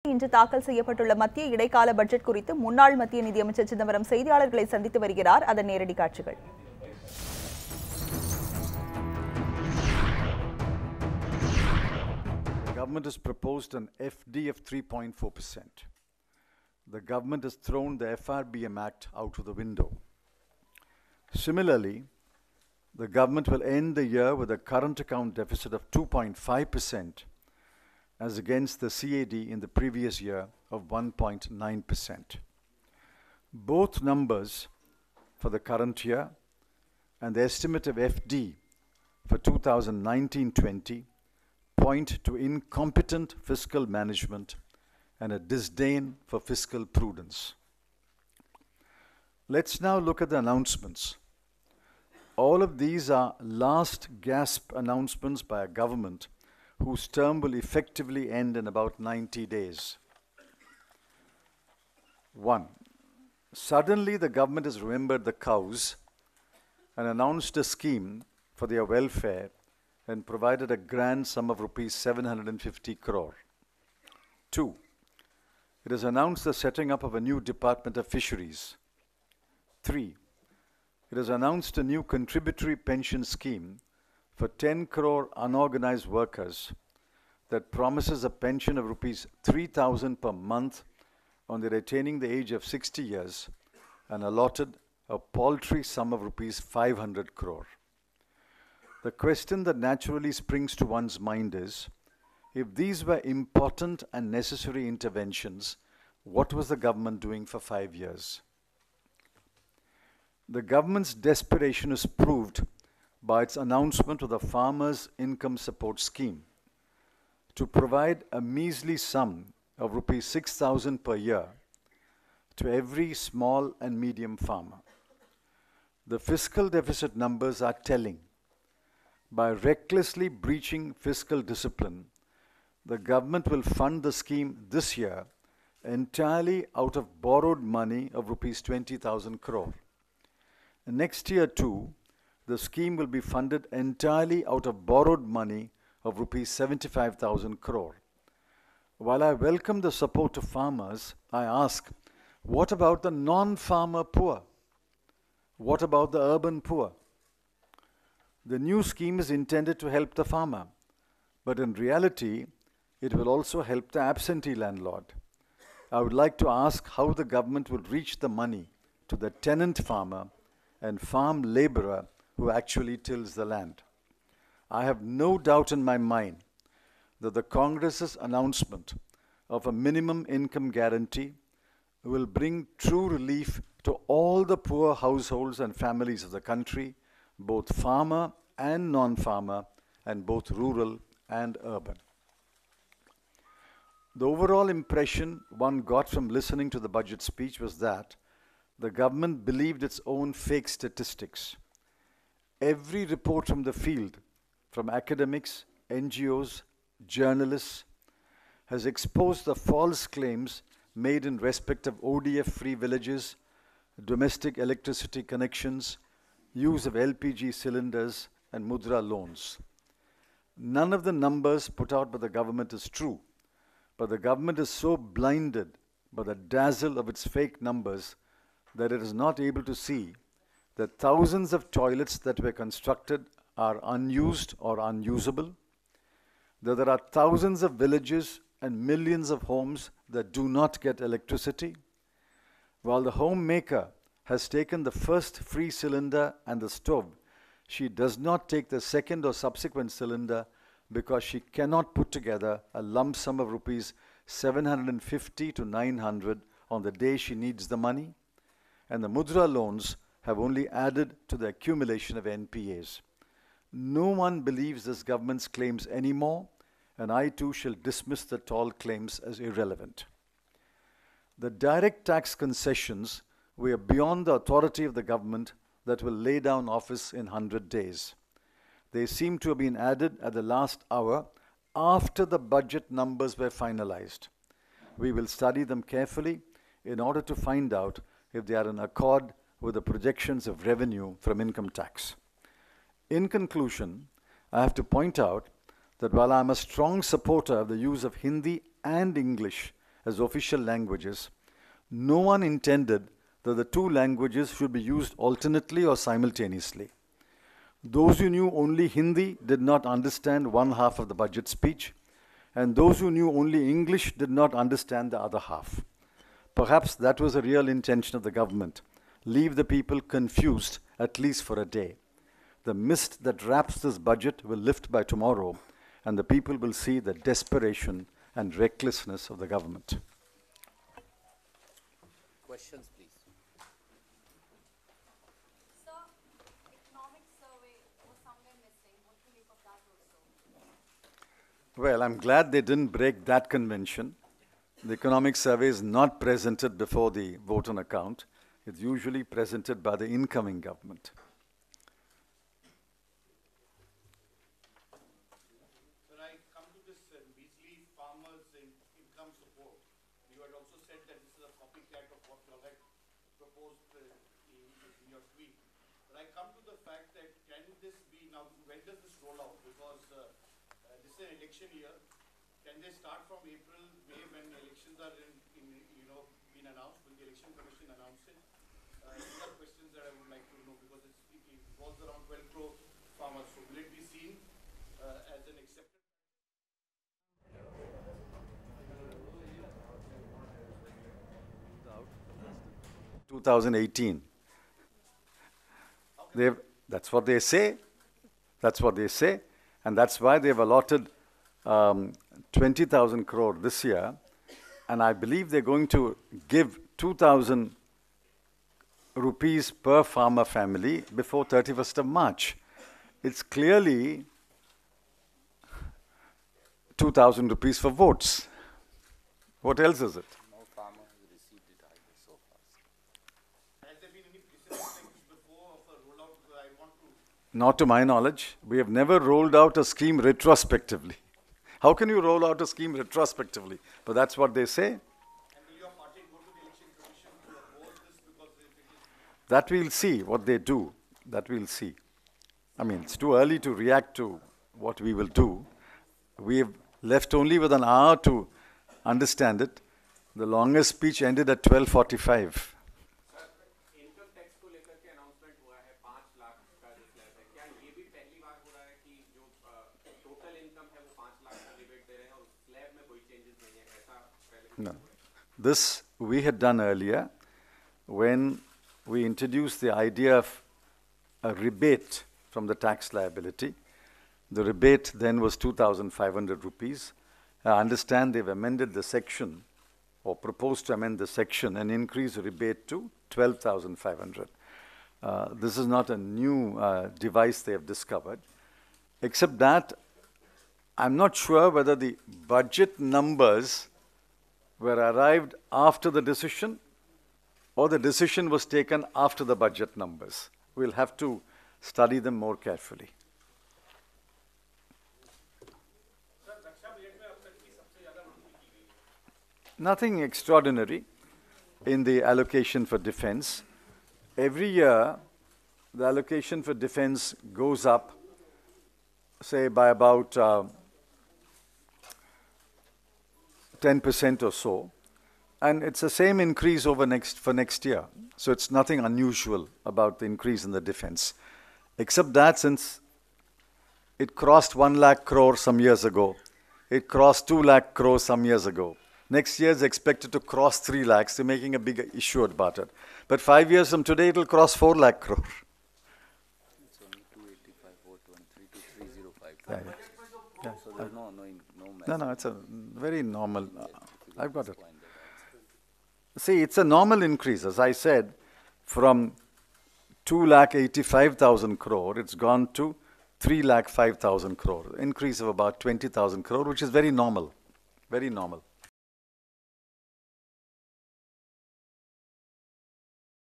இன்று தாக்கல் செய்யப்பட்டுள்ள மத்திய இடைக்கால பட்ஜெட் குறித்து முன்னாள் மத்திய நிதியமைச்சர் சிதம்பரம் செய்தியாளர்களை சந்தித்து வருகிறார். அதன் நேரடி காட்சிகள். The government has proposed an FD of 3.4%. The government has thrown the FRBM Act out of the window. Similarly, the government will end the year with a current account deficit of 2.5% as against the CAD in the previous year of 1.9%. Both numbers for the current year and the estimate of FD for 2019-20 point to incompetent fiscal management and a disdain for fiscal prudence. Let's now look at the announcements. All of these are last gasp announcements by a government whose term will effectively end in about 90 days. 1. Suddenly the government has remembered the cows and announced a scheme for their welfare and provided a grand sum of rupees 750 crore. 2. It has announced the setting up of a new Department of Fisheries. 3. It has announced a new contributory pension scheme for 10 crore unorganized workers that promises a pension of rupees 3,000 per month on their attaining the age of 60 years and allotted a paltry sum of rupees 500 crore. The question that naturally springs to one's mind is, if these were important and necessary interventions, what was the government doing for 5 years? The government's desperation is proved by its announcement of the Farmers' Income Support Scheme to provide a measly sum of rupees 6,000 per year to every small and medium farmer. The fiscal deficit numbers are telling. By recklessly breaching fiscal discipline, the government will fund the scheme this year entirely out of borrowed money of rupees 20,000 crore. Next year too, the scheme will be funded entirely out of borrowed money of rupees 75,000 crore. While I welcome the support of farmers, I ask, what about the non-farmer poor? What about the urban poor? The new scheme is intended to help the farmer, but in reality, it will also help the absentee landlord. I would like to ask how the government will reach the money to the tenant farmer and farm laborer who actually tills the land. I have no doubt in my mind that the Congress's announcement of a minimum income guarantee will bring true relief to all the poor households and families of the country, both farmer and non-farmer, and both rural and urban. The overall impression one got from listening to the budget speech was that the government believed its own fake statistics. Every report from the field, from academics, NGOs, journalists, has exposed the false claims made in respect of ODF-free villages, domestic electricity connections, use of LPG cylinders, and mudra loans. None of the numbers put out by the government is true, but the government is so blinded by the dazzle of its fake numbers that it is not able to see that thousands of toilets that were constructed are unused or unusable, that there are thousands of villages and millions of homes that do not get electricity, while the homemaker has taken the first free cylinder and the stove, she does not take the second or subsequent cylinder because she cannot put together a lump sum of rupees 750 to 900 on the day she needs the money, and the mudra loans have only added to the accumulation of NPAs. No one believes this government's claims anymore, and I too shall dismiss the tall claims as irrelevant. The direct tax concessions were beyond the authority of the government that will lay down office in 100 days. They seem to have been added at the last hour after the budget numbers were finalized. We will study them carefully in order to find out if they are in accord with the projections of revenue from income tax. In conclusion, I have to point out that while I'm a strong supporter of the use of Hindi and English as official languages, no one intended that the two languages should be used alternately or simultaneously. Those who knew only Hindi did not understand one half of the budget speech, and those who knew only English did not understand the other half. Perhaps that was the real intention of the government. Leave the people confused, at least for a day. The mist that wraps this budget will lift by tomorrow, and the people will see the desperation and recklessness of the government. Questions, please. Sir, economic survey was somewhere missing. What do you make of that also? Well, I'm glad they didn't break that convention. The economic survey is not presented before the vote on account. It's usually presented by the incoming government. When I come to this measly farmers' income support, you had also said that this is a copycat of what you all had proposed in your tweet. But I come to the fact that can this be now, when does this roll out? Because this is an election year. Can they start from April, May when elections are been announced? Will the election commission announce it? These are questions that I would like to know because it involves around 12 crore farmers. So will it be seen as an accepted? 2018. That's what they say. That's what they say. And that's why they've allotted 20,000 crore this year. And I believe they're going to give 2,000 rupees per farmer family before 31st of March. It's clearly 2,000 rupees for votes. What else is it? No farmer has received it either so far. Has there been any precedent before of a rollout? Because I want to. Not to my knowledge. We have never rolled out a scheme retrospectively. How can you roll out a scheme retrospectively? But that's what they say. And will your party go to the election commission to oppose this because if it is. That we'll see what they do. That we'll see. I mean, it's too early to react to what we will do. We have left only with an hour to understand it. The longest speech ended at 12:45. Income tax को लेकर के announcement हुआ है 5 लाख का जो slab है क्या ये भी पहली बार हो रहा है कि जो टोटल इनकम है वो 5 लाख का रिबेट दे रहे हैं और स्लैब में कोई चेंजेस नहीं है ऐसा पहले No. This we had done earlier when we introduced the idea of a rebate from the tax liability. The rebate then was 2,500 rupees. I understand they've amended the section or proposed to amend the section and increase the rebate to 12,500. This is not a new device they have discovered. Except that, I'm not sure whether the budget numbers were arrived after the decision or the decision was taken after the budget numbers. We'll have to study them more carefully. Nothing extraordinary in the allocation for defense. Every year, the allocation for defense goes up, say, by about 10% or so. And it's the same increase for next year. So it's nothing unusual about the increase in the defense. Except that since it crossed 1 lakh crore some years ago, it crossed 2 lakh crore some years ago. Next year is expected to cross 3 lakhs. They're making a big issue about it. But 5 years from today, it'll cross 4 lakh crore. It's only 285, 413 to 305. Yeah. So there's no No, it's a very normal. I've got it. point that See, it's a normal increase. As I said, from 2,85,000 crore, it's gone to 3,05,000 crore. Increase of about 20,000 crore, which is very normal. Very normal.